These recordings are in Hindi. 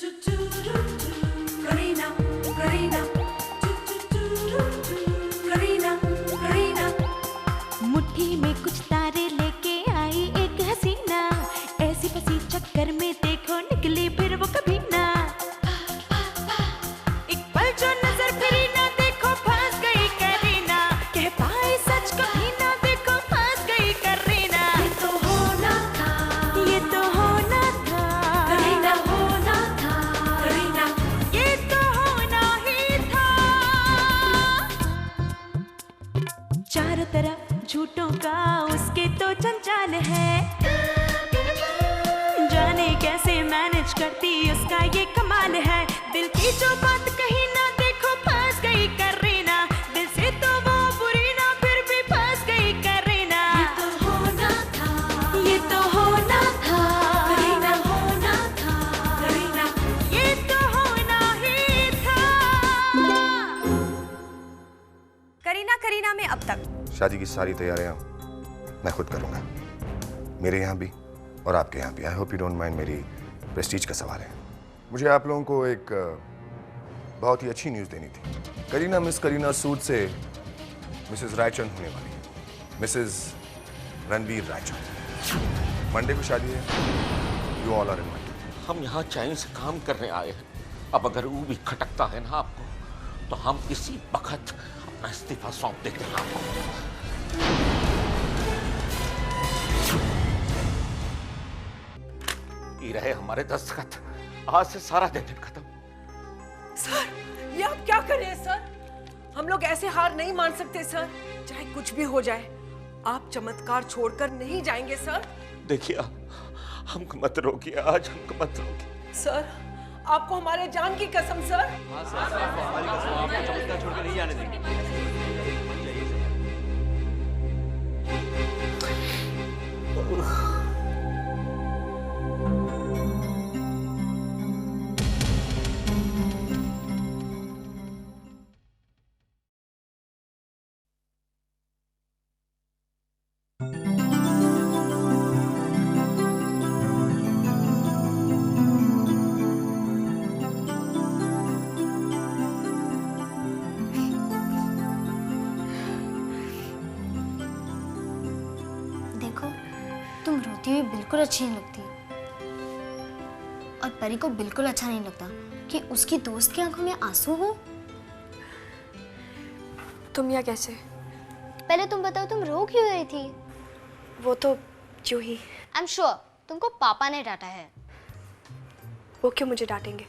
करीना करीना करीना करीना मुट्ठी में कुछ तारे लेके आई एक हसीना, ऐसी फंसी चक्कर में देखो निकली फिर वो कभी ना। एक पल जो नजर फिरी ना देखो फंस गई करीना, कह पाए सच कभी ना देखो फंस गई करीना। ये तो होना था, ये तो होना था करीना होना था, करीना ये तो होना ही था। चारों तरफ झूठों का उसके तो जंजाल है, जाने कैसे मैनेज करती उसका ये कमाल है। दिल की जो बात कही ना देखो फंस गई करीना, दिल से तो वो बुरी ना फिर भी फंस गई करीना। ये तो होना था, ये तो होना था करीना होना था, करीना ये तो होना ही था। करीना करीना में अब तक शादी की सारी तैयारियां मैं खुद करूंगा, मेरे यहाँ भी और आपके यहाँ भी। I hope you don't mind, मेरी प्रेस्टीज का सवाल है। मुझे आप लोगों को एक बहुत ही अच्छी न्यूज़ देनी थी। करीना मिस करीना सूद से मिसेस रायचंद होने वाली है, मिसेस रणवीर रायचंद। मंडे को शादी है, यू ऑल आर इनवाइटेड। हम यहाँ चैन से काम करने आए हैं, अब अगर वो भी खटकता है ना आपको, तो हम इसी वक्त अपना इस्तीफा सौंप देते हैं आपको। ये रहे हमारे दस्तखत, आज से सारा दिन खत्म। सर ये आप क्या कर रहे हैं सर? हम लोग ऐसे हार नहीं मान सकते सर, चाहे कुछ भी हो जाए। आप चमत्कार छोड़कर नहीं जाएंगे सर। देखिए हमको मत रोकिए, आज हमको मत रोकिए। सर आपको हमारे जान की कसम सर। देखो तुम रोती हुई बिल्कुल अच्छी नहीं लगती, और परी को बिल्कुल अच्छा नहीं लगता कि उसकी दोस्त की आंखों में आंसू हो। तुम यहाँ कैसे? पहले तुम बताओ, तुम रो क्यों रही थी? वो तो यूं ही। आई एम श्योर तुमको पापा ने डांटा है। वो क्यों मुझे डांटेंगे?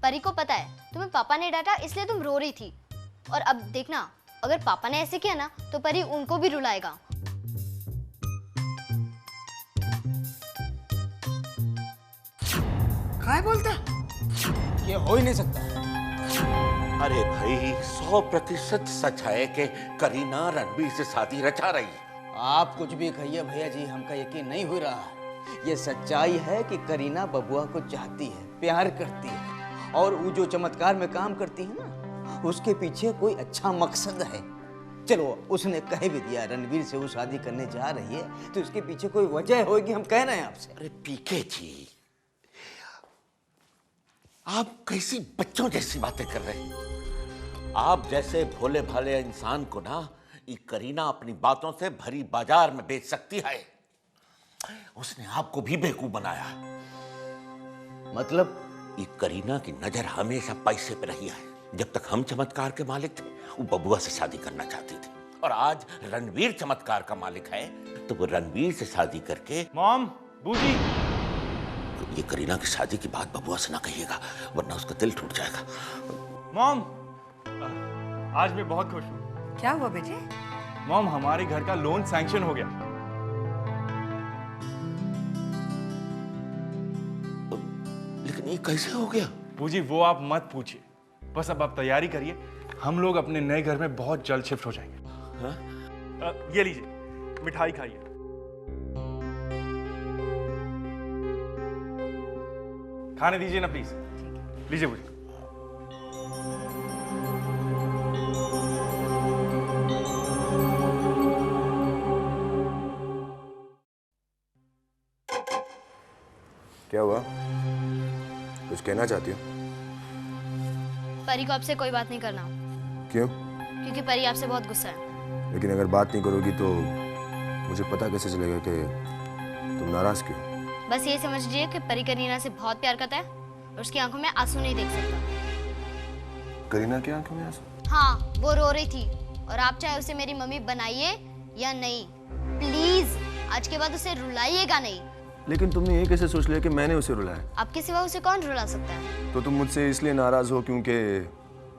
परी को पता है तुम्हें पापा ने डांटा, इसलिए तुम रो रही थी। और अब देखना, अगर पापा ने ऐसे किया ना तो परी उनको भी रुलाएगा। काय बोलता? ये हो ही नहीं सकता। अरे भाई 100% सच है कि करीना रणवीर से शादी रचा रही है। आप कुछ भी कहिए भैया जी, हमका यकीन नहीं हो रहा है। ये सच्चाई है कि करीना बबुआ को चाहती है, प्यार करती है, और वो जो चमत्कार में काम करती है ना, उसके पीछे कोई अच्छा मकसद है। चलो उसने कह भी दिया रणवीर से वो शादी करने जा रही है, तो उसके पीछे कोई वजह होगी, हम कह रहे हैं आपसे। अरे पीके जी, आप कैसी बच्चों जैसी बातें कर रहे हैं? आप जैसे भोले भाले इंसान को ना ये करीना अपनी बातों से भरी बाजार में बेच सकती है। उसने आपको भी बेवकूफ बनाया। मतलब ये करीना की नजर हमेशा पैसे पे रही है। जब तक हम चमत्कार के मालिक थे, वो बबुआ से शादी करना चाहती थी, और आज रणवीर चमत्कार का मालिक है, तो वो रणवीर से शादी करके। मॉम, बूजी, ये करीना की शादी की बात बबुआ से ना कहिएगा, वरना उसका दिल टूट जाएगा। मॉम, आज मैं बहुत खुश हूँ। क्या हुआ बेटे? मॉम, हमारे घर का लोन सैंक्शन हो गया। लेकिन ये कैसे हो गया? बूजी वो आप मत पूछिए, बस अब आप तैयारी करिए, हम लोग अपने नए घर में बहुत जल्द शिफ्ट हो जाएंगे। हाँ? ये लीजिए, मिठाई खाइए। खाने दीजिए ना प्लीज। लीजिए बूजी। क्या हुआ? कुछ कहना चाहती हो? परी को आपसे कोई बात नहीं करना, क्यों? क्योंकि परी आपसे बहुत गुस्सा है। लेकिन अगर बात नहीं करोगी तो मुझे पता कैसे चलेगा कि तुम नाराज क्यों? बस ये समझ लीजिए कि परी करीना से बहुत प्यार करता है और उसकी आंखों में आंसू नहीं देख सकता। करीना की आंखों में आंसू? हाँ, वो रो रही थी और आप चाहे उसे मेरी मम्मी बनाइए या नहीं, प्लीज आज के बाद उसे रुलाइएगा नहीं। लेकिन तुमने ये कैसे सोच लिया कि मैंने उसे रुलाया? आपके सिवा उसे कौन रुला सकता है? तो तुम मुझसे इसलिए नाराज हो क्योंकि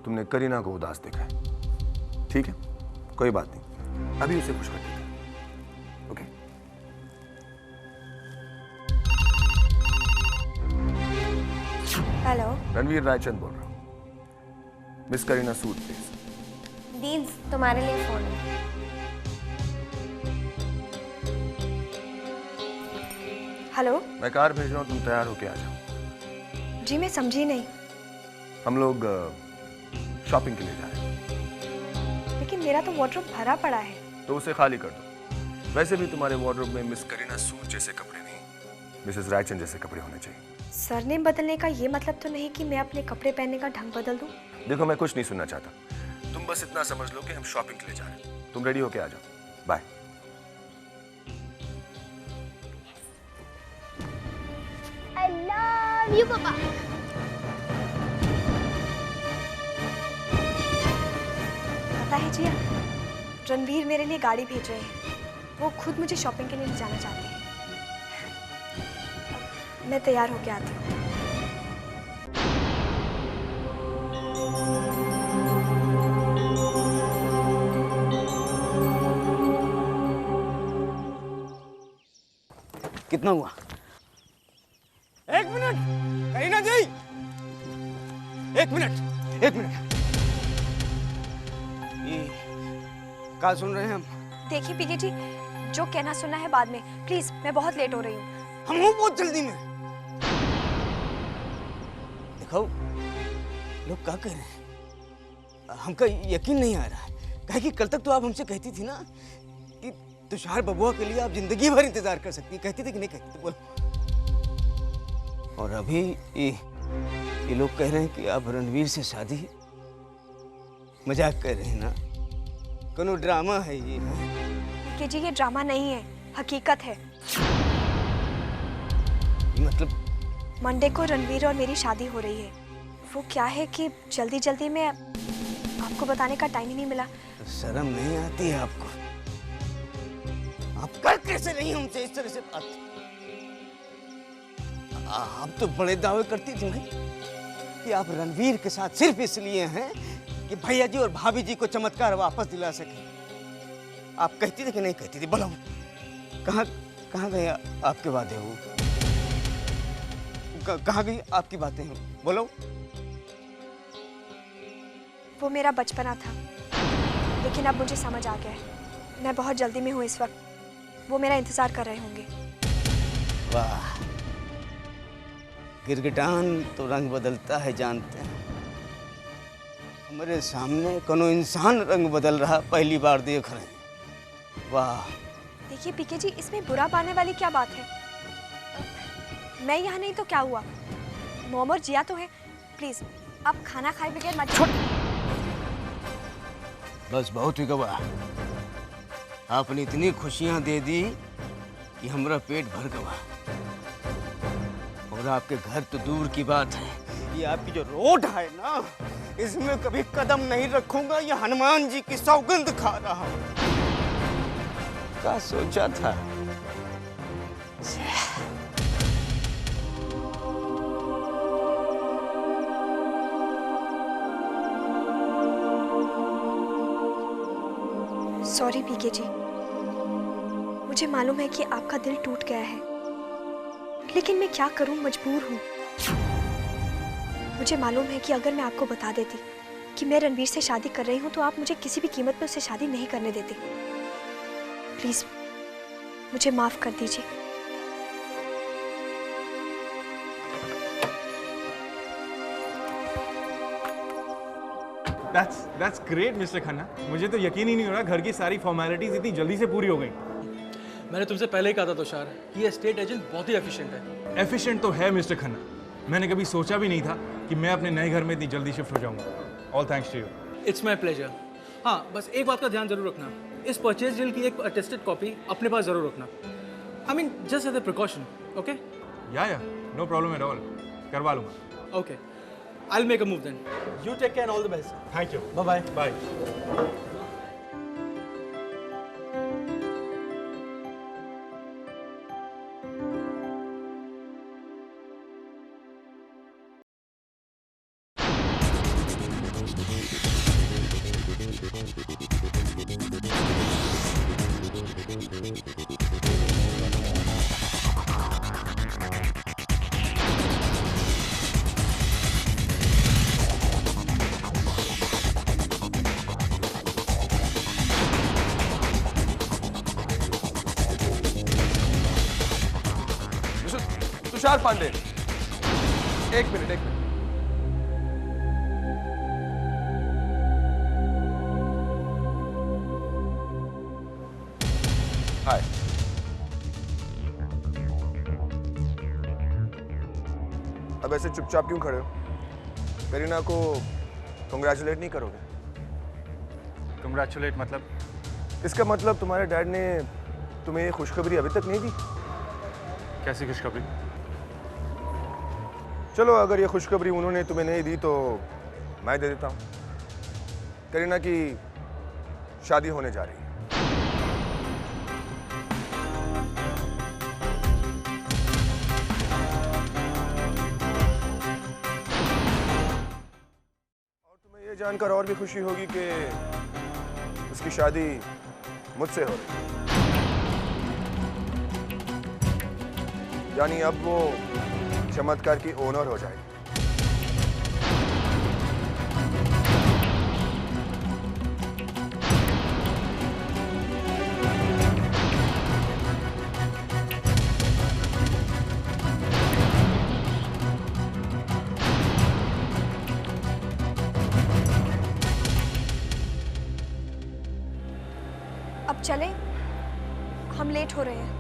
तुमने करीना को उदास देखा है। ठीक है, कोई बात नहीं, अभी उसे खुश कर देते हैं। ओके? हेलो रणवीर रायचंद बोल रहा हूँ। Miss Kareena Sood please. दीन्स, तुम्हारे लिए फोन है। हेलो, मैं कार भेज रहा हूँ, तुम तैयार होके आ जाओ। जी मैं समझी नहीं। हम लोग शॉपिंग के लिए जा रहे हैं। लेकिन मेरा तो वार्डरोब भरा पड़ा है। तो उसे खाली कर दो। वैसे भी तुम्हारे वार्डरोब में मिस करीना सूद जैसे कपड़े नहीं, मिसेस रायचंद जैसे कपड़े होने चाहिए। सरनेम बदलने का ये मतलब तो नहीं कि मैं अपने कपड़े पहनने का ढंग बदल दूं? देखो, मैं कुछ नहीं सुनना चाहता। तुम बस इतना समझ लो कि हम शॉपिंग के लिए जा रहे हैं। तुम रेडी होके आ जाओ। बाय। I love you, पापा। पता है जिया, रणवीर मेरे लिए गाड़ी भेज रहे हैं। वो खुद मुझे शॉपिंग के लिए ले जाना चाहते हैं। मैं तैयार होके आती हूँ। कितना हुआ? 1 मिनट करीना जी, 1 मिनट, 1 मिनट। ये क्या सुन रहे हैं हम? देखिए पीके जी, जो कहना सुनना है बाद में, प्लीज। मैं बहुत लेट हो रही हूँ। हम हूँ बहुत जल्दी में। देखो लोग क्या कह रहे हैं, हमका यकीन नहीं आ रहा है। कहे कि कल तक तो आप हमसे कहती थी ना कि तुषार बबुआ के लिए आप जिंदगी भर इंतजार कर सकती। कहती थी कि नहीं कहती थी? बोलो। और अभी ये लोग कह रहे हैं कि आप रणवीर से शादी। मजाक कर रहे हैं ना? कोनो ड्रामा है ये? पीके जी, ये ड्रामा नहीं है, हकीकत है। मतलब मंडे को रणवीर और मेरी शादी हो रही है। वो क्या है कि जल्दी जल्दी में आपको बताने का टाइम ही नहीं मिला। शर्म नहीं आती है आपको? आप कर कैसे नहीं हमसे इस तरह से बात? आप तो बड़े दावे करती थी भाई कि आप रणवीर के साथ सिर्फ इसलिए हैं कि भैया जी और भाभी जी को चमत्कार वापस दिला सके। आप कहती थी कि नहीं कहती थी? बोलो, कहाँ गए आपके वादे? वो कहाँ गई आपकी बातें हैं? बोलो। वो मेरा बचपना था, लेकिन अब मुझे समझ आ गया है। मैं बहुत जल्दी में हूँ इस वक्त। वो मेरा इंतजार कर रहे होंगे। वाह, गिरगिटान तो रंग बदलता है जानते हैं। हमारे सामने कोनो इंसान रंग बदल रहा पहली बार देख रहे हैं। वाह। देखिए पीके जी, इसमें बुरा पाने वाली क्या बात है? मैं यहाँ नहीं तो क्या हुआ? मोम और जिया तो है। प्लीज आप खाना खाए बगैर मत छोड़। बस बहुत ही गवा। आपने इतनी खुशियां दे दी कि हमारा पेट भर गवा। और आपके घर तो दूर की बात है, ये आपकी जो रोड है ना, इसमें कभी कदम नहीं रखूंगा। ये हनुमान जी की सौगंध खा रहा हूं। क्या सोचा था? सॉरी पीके जी, मुझे मालूम है कि आपका दिल टूट गया है, लेकिन मैं क्या करूं, मजबूर हूं। मुझे मालूम है कि अगर मैं आपको बता देती कि मैं रणवीर से शादी कर रही हूं तो आप मुझे किसी भी कीमत पर उससे शादी नहीं करने देते। प्लीज मुझे माफ कर दीजिए। That's great, mister Khanna. मुझे तो यकीन ही नहीं हो रहा घर की सारी फॉर्मेलिटीज इतनी जल्दी से पूरी हो गई। मैंने तुमसे पहले ही कहा था तुषार, ये एस्टेट एजेंट बहुत ही एफिशिएंट है। एफिशिएंट तो है मिस्टर खन्ना, मैंने कभी सोचा भी नहीं था कि मैं अपने नए घर में इतनी जल्दी शिफ्ट हो जाऊंगा। All thanks to you. It's my pleasure. हाँ, बस एक बात का ध्यान जरूर रखना, इस परचेज डील की एक अटेस्टेड कॉपी अपने पास जरूर रखना। I mean just as a precaution, okay? या नो प्रॉब्लम एट ऑल, करवा लूंगा। Okay, I will make a move then. You take care and all the best. Thank you. Bye bye. Tushar Pandey, एक मिनट। हाय। अब ऐसे चुपचाप क्यों खड़े हो? करीना को कंग्रेचुलेट नहीं करोगे? कंग्रेचुलेट मतलब? इसका मतलब तुम्हारे डैड ने तुम्हें ये खुशखबरी अभी तक नहीं दी? कैसी खुशखबरी? चलो, अगर ये खुशखबरी उन्होंने तुम्हें नहीं दी तो मैं दे देता हूँ। करीना की शादी होने जा रही है। और तुम्हें ये जानकर और भी खुशी होगी कि उसकी शादी मुझसे हो रही है। यानी अब वो चमत्कार की ओनर हो जाएगी। अब चले, हम लेट हो रहे हैं।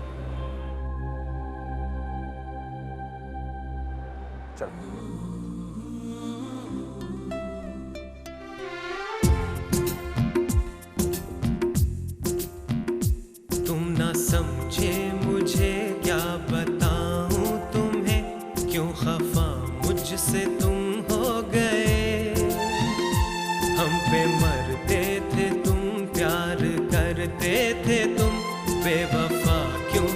चलो। तुम ना समझे मुझे क्या बताऊं तुम्हें, क्यों खफा मुझसे तुम हो गए। हम पे मरते थे तुम, प्यार करते थे तुम, बेवफा क्यों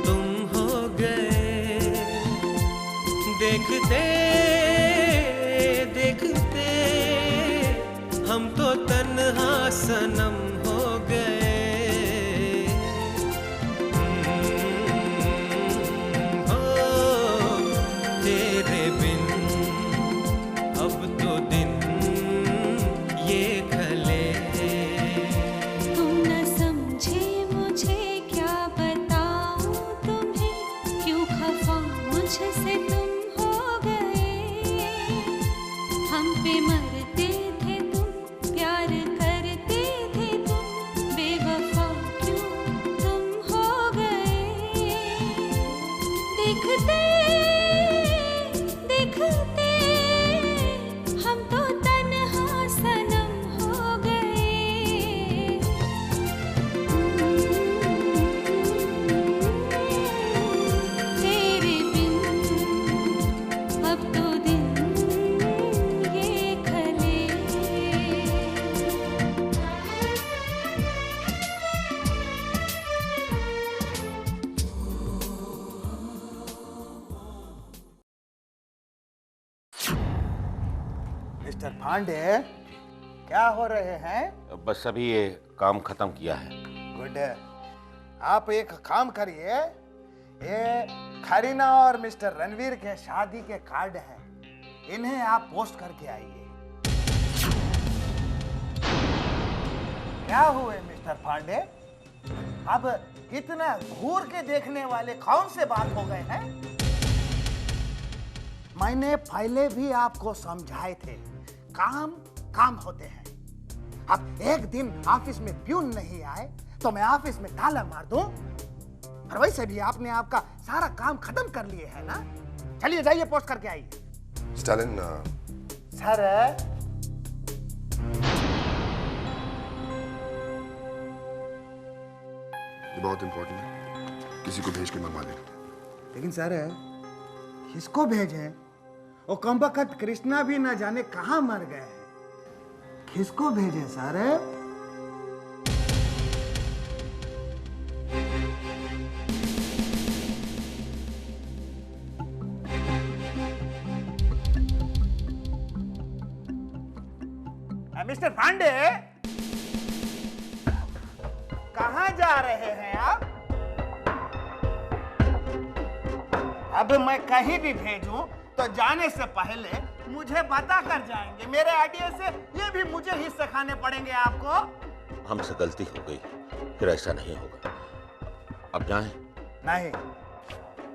तुम हो गए। देखते देखते हम तो तन्हा सनम हो गए। हो तेरे बिन अब तो दिन ये खले। तुम न समझे मुझे क्या बताऊं तुम्हें, क्यों खफा मुझसे तुम हो गए। हम पे मरते थे तुम, प्यार करते थे तुम, बेवफा क्यों तुम हो गए। देखते देखते हम तो तन्हा सनम हो गए। तेरे बिन अब तो दिन ये खले। मिस्टर पांडे, क्या हो रहे हैं? बस अभी ये काम खत्म किया है। गुड। आप एक काम करिए, ये करीना और मिस्टर रणवीर के शादी के कार्ड हैं, इन्हें आप पोस्ट करके आइए। क्या हुए मिस्टर पांडे? अब इतना घूर के देखने वाले कौन से बात हो गए हैं? मैंने पहले भी आपको समझाए थे, काम काम होते हैं। अब एक दिन ऑफिस में प्यून नहीं आए तो मैं ऑफिस में ताला मार दूं? और वैसे भी आपने आपका सारा काम खत्म कर लिए है ना? चलिए जाइए पोस्ट करके आइए। स्टालिन, सर ये बहुत इंपॉर्टेंट है, किसी को भेज के मंगवा दें। लेकिन सर किसको भेजें? वो कमबख्त कृष्णा भी ना जाने कहाँ मर गए हैं। किसको भेजें सर? मिस्टर पांडे, कहाँ जा रहे हैं आप? अब मैं कहीं भी भेजूं तो जाने से पहले मुझे बता कर जाएंगे। मेरे आइडिया से ये भी मुझे ही सिखाने पड़ेंगे आपको। हमसे गलती हो गई, फिर ऐसा नहीं होगा। अब जाएं? नहीं,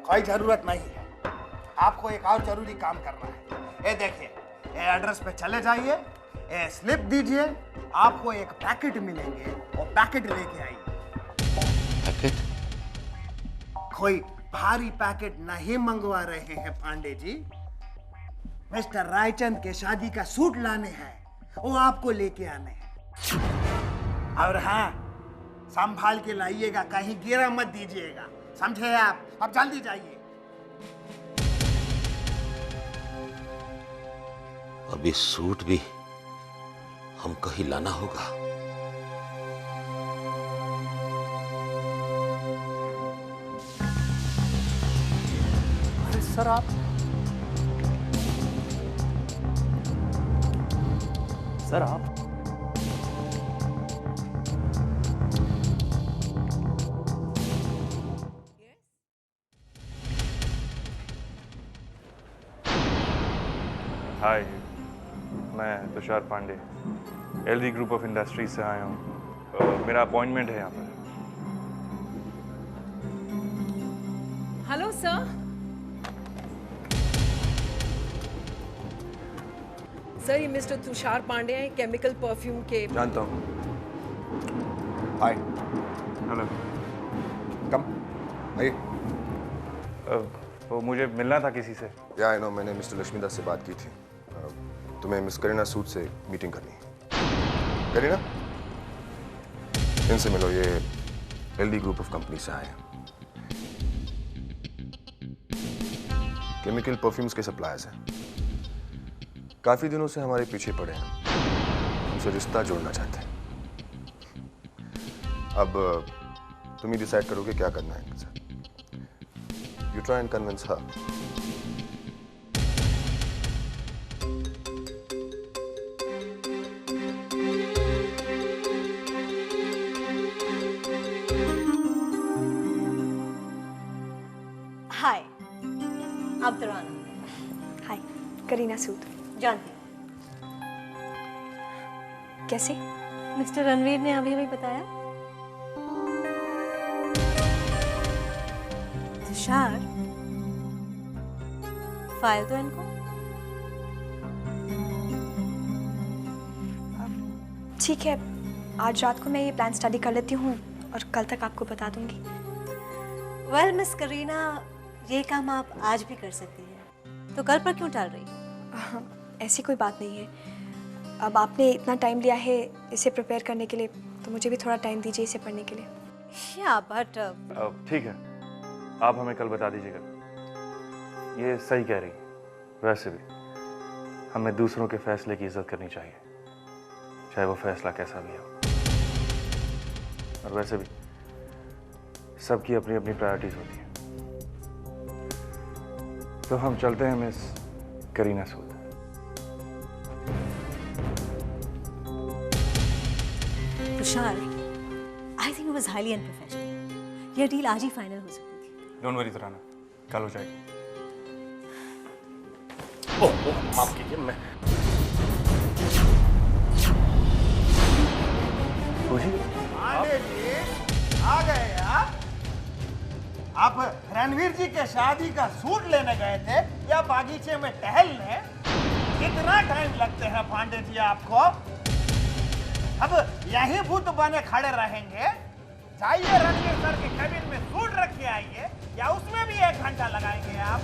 कोई जरूरत नहीं है। आपको एक और जरूरी काम करना है। ये देखिए, ये एड्रेस पे चले जाइए, ये स्लिप दीजिए, आपको एक पैकेट मिलेंगे, वो पैकेट लेके आइए। पैकेट? कोई भारी पैकेट नहीं मंगवा रहे हैं पांडे जी। मिस्टर रायचंद के शादी का सूट लाने हैं, वो आपको लेके आने हैं। और हाँ, संभाल के लाइएगा, कहीं गिरा मत दीजिएगा, समझे आप? अब जल्दी जाइए। अभी सूट भी हमको ही लाना होगा। अरे सर आप हाय, मैं Tushar Pandey LD group of industries से आया हूँ। मेरा अपॉइंटमेंट है यहाँ पर। Hello sir. सर, ये मिस्टर तुषार पांडे हैं, केमिकल परफ्यूम के। जानता हूँ। हाय। हेलो। कम आइए। वो मुझे मिलना था किसी से। या आई नो, मैंने मिस्टर लक्ष्मीदास से बात की थी। तुम्हें मिस करीना सूद से मीटिंग करनी है। करीना, इनसे मिलो, ये एलडी ग्रुप ऑफ कंपनी से आए हैं। केमिकल परफ्यूम्स के सप्लायर्स हैं। काफी दिनों से हमारे पीछे पड़े हैं, हमसे रिश्ता जोड़ना चाहते हैं। अब तुम ही डिसाइड करोगे क्या करना है इनके साथ। You try and convince her. Hi, अब्दुर्राना। हाय, करीना सूद। जानती हूँ। कैसे? मिस्टर रणवीर ने अभी हमें बताया। तुषार, फाइल दो इनको। ठीक है, आज रात को मैं ये प्लान स्टडी कर लेती हूँ और कल तक आपको बता दूंगी। वेल मिस करीना, ये काम आप आज भी कर सकती हैं, तो कल पर क्यों टाल रही हो? ऐसी कोई बात नहीं है। अब आपने इतना टाइम लिया है इसे प्रिपेयर करने के लिए, तो मुझे भी थोड़ा टाइम दीजिए इसे पढ़ने के लिए। या बट ठीक है, आप हमें कल बता दीजिएगा। ये सही कह रही। वैसे भी हमें दूसरों के फैसले की इज्जत करनी चाहिए, चाहे वो फैसला कैसा भी हो। और वैसे भी सबकी अपनी अपनी प्रायोरिटीज होती हैं। तो हम चलते हैं miss Kareena Sood. Tushar, I think it was highly unprofessional. ये डील आज ही फाइनल हो सकती थी। डोंट वरी तुराना, कल हो जाएगी। ओह, माफ कीजिए, मैं पांडे जी आ गए आप? आप रणवीर जी के शादी का सूट लेने गए थे या बागीचे में टहलने? कितना टाइम लगते हैं पांडे जी आपको? अब यही भूत बने खड़े रहेंगे? जाइए रणवीर सर के कैबिन में सूट रख के आइए, या उसमें भी 1 घंटा लगाएंगे आप?